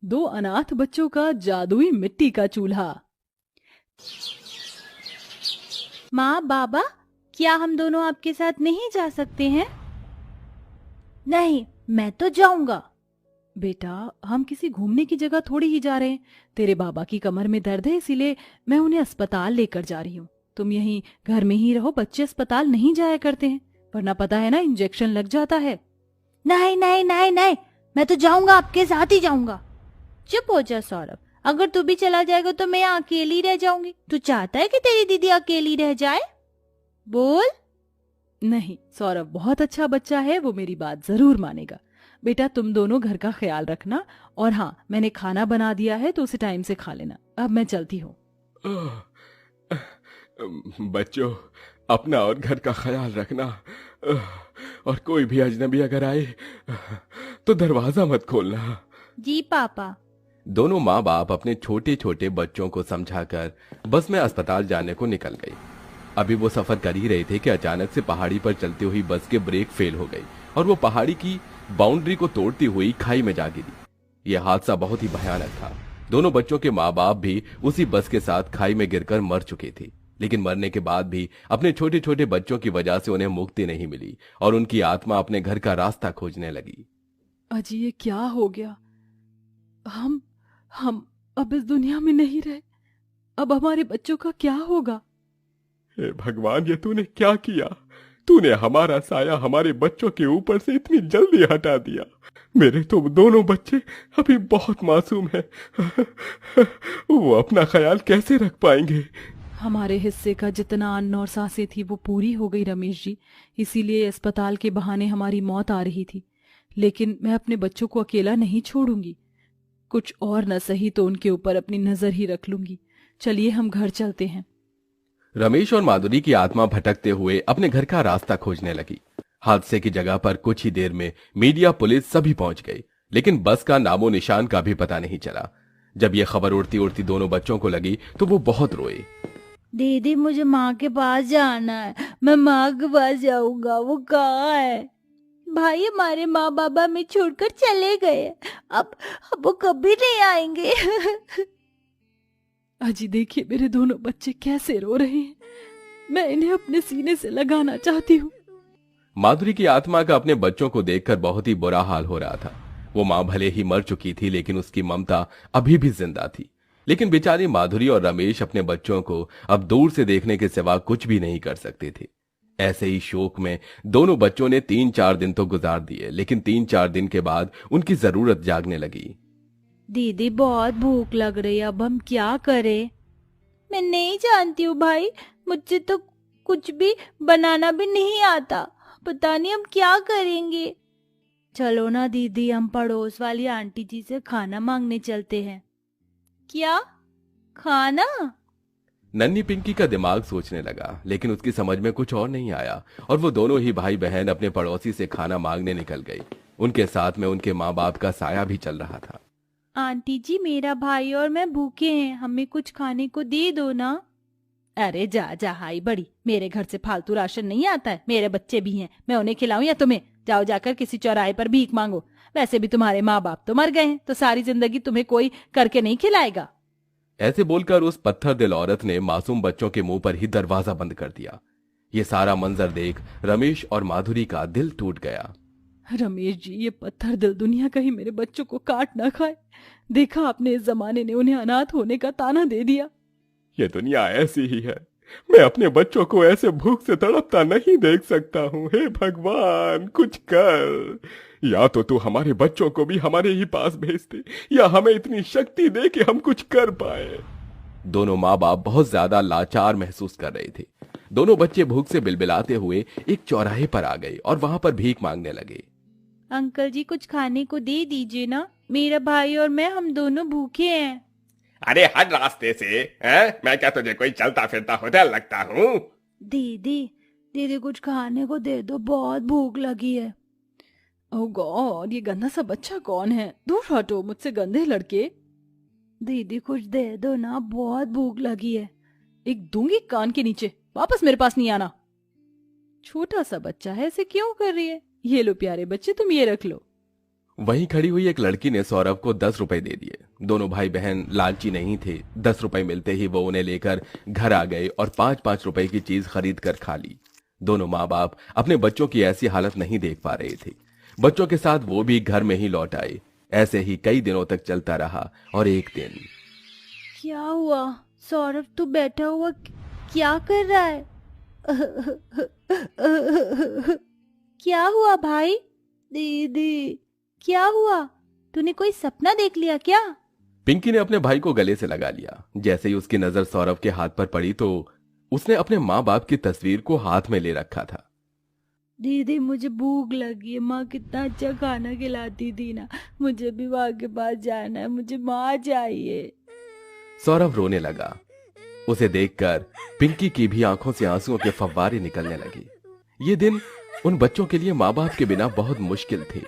दो अनाथ बच्चों का जादुई मिट्टी का चूल्हा। माँ बाबा, क्या हम दोनों आपके साथ नहीं जा सकते हैं? नहीं, मैं तो जाऊंगा। बेटा, हम किसी घूमने की जगह थोड़ी ही जा रहे हैं। तेरे बाबा की कमर में दर्द है, इसीलिए मैं उन्हें अस्पताल लेकर जा रही हूँ। तुम यहीं घर में ही रहो, बच्चे अस्पताल नहीं जाया करते हैं, वरना पता है ना, इंजेक्शन लग जाता है। नहीं नहीं नहीं नहीं, मैं तो जाऊंगा, आपके साथ ही जाऊंगा। चुप हो जा सौरभ, अगर तू भी चला जाएगा तो मैं अकेली रह जाऊंगी। तू चाहता है कि तेरी दीदी अकेली रह जाए? बोल। नहीं, सौरभ बहुत अच्छा बच्चा है, वो मेरी बात जरूर मानेगा। बेटा, तुम दोनों घर का ख्याल रखना। और हाँ, मैंने खाना बना दिया है तो उसे टाइम से खा लेना। अब मैं चलती हूँ। बच्चों, अपना और घर का ख्याल रखना। और कोई भी अजनबी अगर आए तो दरवाजा मत खोलना। जी पापा। दोनों माँ बाप अपने छोटे छोटे बच्चों को समझाकर बस में अस्पताल जाने को निकल गई। अभी वो सफर कर ही रहे थे कि अचानक से पहाड़ी पर चलती हुई बस के ब्रेक फेल हो गई और वो पहाड़ी की बाउंड्री को तोड़ती हुई खाई में जा गिरी। यह हादसा बहुत ही भयानक था। दोनों बच्चों के माँ बाप भी उसी बस के साथ खाई में गिरकर मर चुके थे, लेकिन मरने के बाद भी अपने छोटे छोटे बच्चों की वजह से उन्हें मुक्ति नहीं मिली और उनकी आत्मा अपने घर का रास्ता खोजने लगी। अजी, ये क्या हो गया? हम अब इस दुनिया में नहीं रहे। अब हमारे बच्चों का क्या होगा? हे भगवान, ये तूने क्या किया? तूने हमारा साया हमारे बच्चों के ऊपर से इतनी जल्दी हटा दिया। मेरे तो दोनों बच्चे अभी बहुत मासूम हैं। वो अपना ख्याल कैसे रख पाएंगे? हमारे हिस्से का जितना अन्न और सांसें थी वो पूरी हो गई रमेश जी, इसीलिए अस्पताल के बहाने हमारी मौत आ रही थी। लेकिन मैं अपने बच्चों को अकेला नहीं छोड़ूंगी। कुछ और न सही तो उनके ऊपर अपनी नजर ही रख लूंगी। चलिए, हम घर चलते हैं। रमेश और माधुरी की आत्मा भटकते हुए अपने घर का रास्ता खोजने लगी। हादसे की जगह पर कुछ ही देर में मीडिया, पुलिस सभी पहुंच गई, लेकिन बस का नामो निशान का भी पता नहीं चला। जब यह खबर उड़ती उड़ती दोनों बच्चों को लगी तो वो बहुत रोए। दीदी, मुझे माँ के पास जाना है, मैं माँ के पास जाऊंगा। वो कहाँ है? भाई, हमारे माँ बाबा हमें छोड़कर चले गए। अब वो कभी नहीं आएंगे। अजी देखिए, मेरे दोनों बच्चे कैसे रो रहे हैं। मैं इन्हें अपने सीने से लगाना चाहती हूँ। माधुरी की आत्मा का अपने बच्चों को देखकर बहुत ही बुरा हाल हो रहा था। वो मां भले ही मर चुकी थी, लेकिन उसकी ममता अभी भी जिंदा थी। लेकिन बेचारी माधुरी और रमेश अपने बच्चों को अब दूर से देखने के सिवा कुछ भी नहीं कर सकते थे। ऐसे ही शोक में दोनों बच्चों ने 3-4 दिन तो गुजार दिए, लेकिन 3-4 दिन के बाद उनकी जरूरत जागने लगी। दीदी, बहुत भूख लग रही है, अब हम क्या करें? मैं नहीं जानती हूँ भाई, मुझे तो कुछ भी बनाना भी नहीं आता। पता नहीं हम क्या करेंगे। चलो ना दीदी, हम पड़ोस वाली आंटी जी से खाना मांगने चलते हैं। क्या खाना? नन्ही पिंकी का दिमाग सोचने लगा, लेकिन उसकी समझ में कुछ और नहीं आया और वो दोनों ही भाई बहन अपने पड़ोसी से खाना मांगने निकल गई। उनके साथ में उनके माँ बाप का साया भी चल रहा था। आंटी जी, मेरा भाई और मैं भूखे हैं, हमें कुछ खाने को दे दो ना। अरे जा जा हाई बड़ी, मेरे घर से फालतू राशन नहीं आता है। मेरे बच्चे भी हैं, मैं उन्हें खिलाऊं या तुम्हें? जाओ जाकर किसी चौराहे पर भीख मांगो। वैसे भी तुम्हारे माँ बाप तो मर गए हैं, तो सारी जिंदगी तुम्हें कोई करके नहीं खिलाएगा। ऐसे बोलकर उस पत्थर दिल औरत ने मासूम बच्चों के मुंह पर ही दरवाजा बंद कर दिया। ये सारा मंजर देख रमेश और माधुरी का दिल टूट गया। रमेश जी, ये पत्थर दिल दुनिया कहीं मेरे बच्चों को काट ना खाए। देखा आपने, इस जमाने ने उन्हें अनाथ होने का ताना दे दिया। ये दुनिया ऐसी ही है। मैं अपने बच्चों को ऐसे भूख से तड़पता नहीं देख सकता हूँ। हे भगवान, कुछ कर। या तो तू हमारे बच्चों को भी हमारे ही पास भेज दे, या हमें इतनी शक्ति दे कि हम कुछ कर पाए। दोनों माँ बाप बहुत ज्यादा लाचार महसूस कर रहे थे। दोनों बच्चे भूख से बिलबिलाते हुए एक चौराहे पर आ गए और वहां पर भीख मांगने लगे। अंकल जी, कुछ खाने को दे दीजिए ना, मेरा भाई और मैं, हम दोनों भूखे हैं। अरे हट रास्ते से, हैं? मैं क्या तुझे कोई चलता फिरता होटल लगता हूँ? दीदी, दीदी कुछ खाने को दे दो, बहुत भूख लगी है। ओह गॉड, ये गंदा सा बच्चा कौन है? दूर हटो मुझसे, गंदे लड़के। दीदी कुछ दे दो ना, बहुत भूख लगी है। एक दूंगी कान के नीचे, वापस मेरे पास नहीं आना। छोटा सा बच्चा है, ऐसे क्यों कर रही है? ये लो प्यारे बच्चे, तुम ये रख लो। वहीं खड़ी हुई एक लड़की ने सौरभ को 10 रुपए दे दिए। दोनों भाई बहन लालची नहीं थे। 10 रुपए मिलते ही वो उन्हें लेकर घर आ गए और 5-5 रुपए की चीज खरीद कर खा ली। दोनों माँ बाप अपने बच्चों की ऐसी हालत नहीं देख पा रहे थे। बच्चों के साथ वो भी घर में ही लौट आए। ऐसे ही कई दिनों तक चलता रहा और एक दिन क्या हुआ सौरभ, तू बैठा हुआ क्या कर रहा है? क्या हुआ भाई? दीदी क्या हुआ? तूने कोई सपना देख लिया क्या? पिंकी ने अपने भाई को गले से लगा लिया। जैसे ही उसकी नजर सौरभ के हाथ पर पड़ी तो उसने अपने माँ बाप की तस्वीर को हाथ में ले रखा था। दीदी मुझे भूख लगी है, माँ कितना अच्छा खाना खिलाती थी ना, मुझे भी माँ के पास जाना है, मुझे माँ चाहिए। सौरभ रोने लगा। उसे देखकर पिंकी की भी आंखों से आंसुओं के फव्वारे निकलने लगे। ये दिन उन बच्चों के लिए माँ बाप के बिना बहुत मुश्किल थे।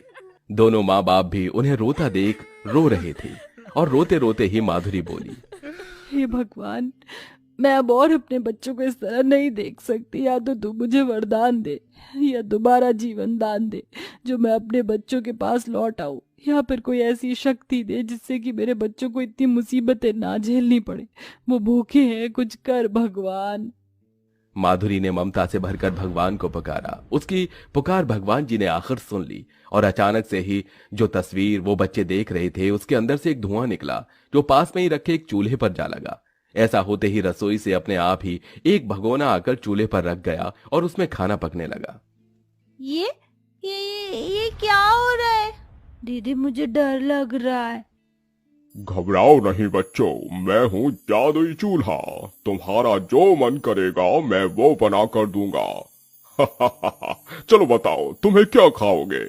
दोनों माँ बाप भी उन्हें रोता देख रो रहे थे और रोते रोते ही माधुरी बोली, हे भगवान, मैं अब और अपने बच्चों को इस तरह नहीं देख सकती। या तो तू मुझे वरदान दे या दोबारा जीवन दान दे जो मैं अपने बच्चों के पास लौट आऊं, या फिर कोई ऐसी शक्ति दे जिससे कि मेरे बच्चों को इतनी मुसीबतें ना झेलनी पड़े। वो भूखे हैं, कुछ कर भगवान। माधुरी ने ममता से भरकर भगवान को पुकारा। उसकी पुकार भगवान जी ने आखिर सुन ली और अचानक से ही जो तस्वीर वो बच्चे देख रहे थे उसके अंदर से एक धुआं निकला जो पास में ही रखे एक चूल्हे पर जा लगा। ऐसा होते ही रसोई से अपने आप ही एक भगोना आकर चूल्हे पर रख गया और उसमें खाना पकने लगा। ये क्या हो रहा है? दीदी मुझे डर लग रहा है। घबराओ नहीं बच्चों, मैं हूँ जादुई चूल्हा। तुम्हारा जो मन करेगा मैं वो बना कर दूंगा। चलो बताओ तुम्हें क्या खाओगे?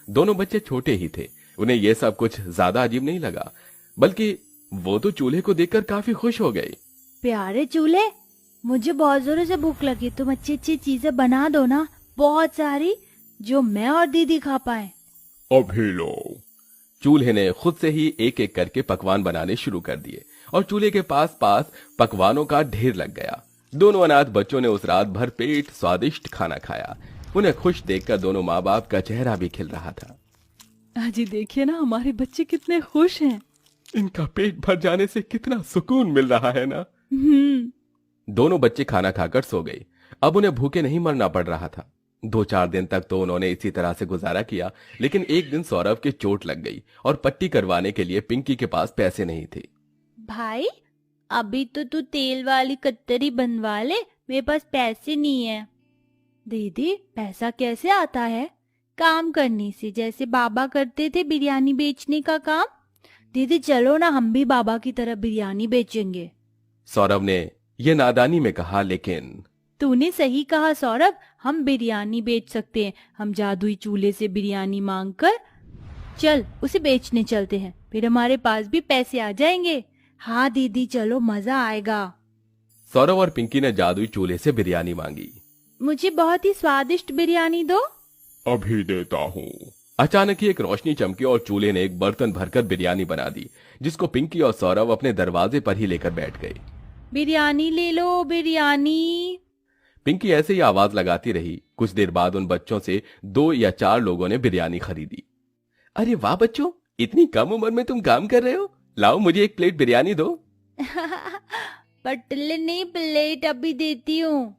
दोनों बच्चे छोटे ही थे। उन्हें यह सब कुछ ज्यादा अजीब नहीं लगा, बल्कि वो तो चूल्हे को देखकर काफी खुश हो गए। प्यारे चूल्हे, मुझे बहुत जोरों से भूख लगी, तुम अच्छी अच्छी चीजें बना दो ना, बहुत सारी, जो मैं और दीदी खा पाए। अभी लो। चूल्हे ने खुद से ही एक एक करके पकवान बनाने शुरू कर दिए और चूल्हे के पास पास पकवानों का ढेर लग गया। दोनों अनाथ बच्चों ने उस रात भर पेट स्वादिष्ट खाना खाया। उन्हें खुश देखकर दोनों माँ बाप का चेहरा भी खिल रहा था। अजी देखिए ना, हमारे बच्चे कितने खुश हैं। इनका पेट भर जाने से कितना सुकून मिल रहा है ना। दोनों बच्चे खाना खाकर सो गए। अब उन्हें भूखे नहीं मरना पड़ रहा था। 2-4 दिन तक तो उन्होंने इसी तरह से गुजारा किया, लेकिन एक दिन सौरभ के चोट लग गई और पट्टी करवाने के लिए पिंकी के पास पैसे नहीं थे। भाई अभी तो तू तेल वाली कत्तरी बनवा ले, मेरे पास पैसे नहीं है। दीदी पैसा कैसे आता है? काम करने से, जैसे बाबा करते थे बिरयानी बेचने का काम। दीदी चलो ना, हम भी बाबा की तरह बिरयानी बेचेंगे। सौरभ ने यह नादानी में कहा, लेकिन तूने सही कहा सौरभ, हम बिरयानी बेच सकते हैं। हम जादुई चूल्हे से बिरयानी मांगकर चल उसे बेचने चलते हैं, फिर हमारे पास भी पैसे आ जाएंगे। हाँ दीदी चलो, मजा आएगा। सौरभ और पिंकी ने जादुई चूल्हे से बिरयानी मांगी। मुझे बहुत ही स्वादिष्ट बिरयानी दो। अभी देता हूँ। अचानक ही एक रोशनी चमकी और चूल्हे ने एक बर्तन भरकर बिरयानी बना दी, जिसको पिंकी और सौरभ अपने दरवाजे पर ही लेकर बैठ गए। बिरयानी ले लो, बिरयानी। पिंकी ऐसे ही आवाज लगाती रही। कुछ देर बाद उन बच्चों से 2 या 4 लोगों ने बिरयानी खरीदी। अरे वाह बच्चों, इतनी कम उम्र में तुम काम कर रहे हो। लाओ मुझे एक प्लेट बिरयानी दो। पटले नहीं, प्लेट अभी देती हूँ।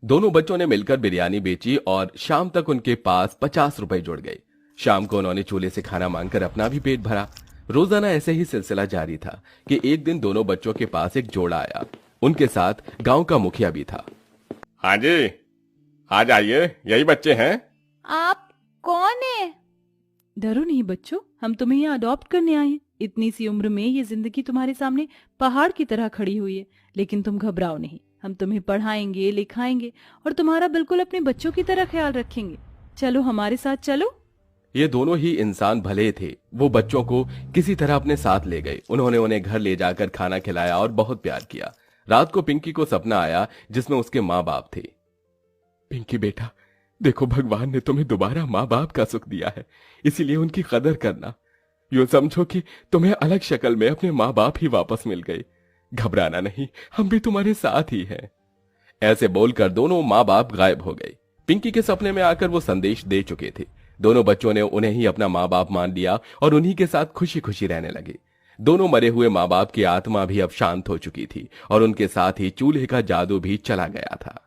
दोनों बच्चों ने मिलकर बिरयानी बेची और शाम तक उनके पास 50 रुपए जुड़ गए। शाम को उन्होंने चूल्हे से खाना मांगकर अपना भी पेट भरा। रोजाना ऐसे ही सिलसिला जारी था कि एक दिन दोनों बच्चों के पास एक जोड़ा आया। उनके साथ गांव का मुखिया भी था। हाँ जी, आ जाइए, यही बच्चे हैं। आप कौन है? डरो नहीं बच्चों, हम तुम्हें यहाँ अडॉप्ट करने आए हैं। इतनी सी उम्र में ये जिंदगी तुम्हारे सामने पहाड़ की तरह खड़ी हुई है, लेकिन तुम घबराओ नहीं। हम तुम्हें पढ़ाएंगे, लिखाएंगे और तुम्हारा बिल्कुल अपने बच्चों की तरह ख्याल रखेंगे। चलो हमारे साथ चलो। ये दोनों ही इंसान भले थे। वो बच्चों को किसी तरह अपने साथ ले गए। उन्होंने उन्हें घर ले जाकर खाना खिलाया और बहुत प्यार किया। रात को पिंकी को सपना आया जिसमें उसके माँ बाप थे। पिंकी बेटा, देखो भगवान ने तुम्हें दोबारा माँ बाप का सुख दिया है, इसीलिए उनकी कदर करना। यूं समझो कि तुम्हें अलग शक्ल में अपने माँ बाप ही वापस मिल गए। घबराना नहीं, हम भी तुम्हारे साथ ही हैं। ऐसे बोलकर दोनों माँ बाप गायब हो गए। पिंकी के सपने में आकर वो संदेश दे चुके थे। दोनों बच्चों ने उन्हें ही अपना माँ बाप मान लिया और उन्हीं के साथ खुशी खुशी रहने लगे। दोनों मरे हुए माँ बाप की आत्मा भी अब शांत हो चुकी थी और उनके साथ ही चूल्हे का जादू भी चला गया था।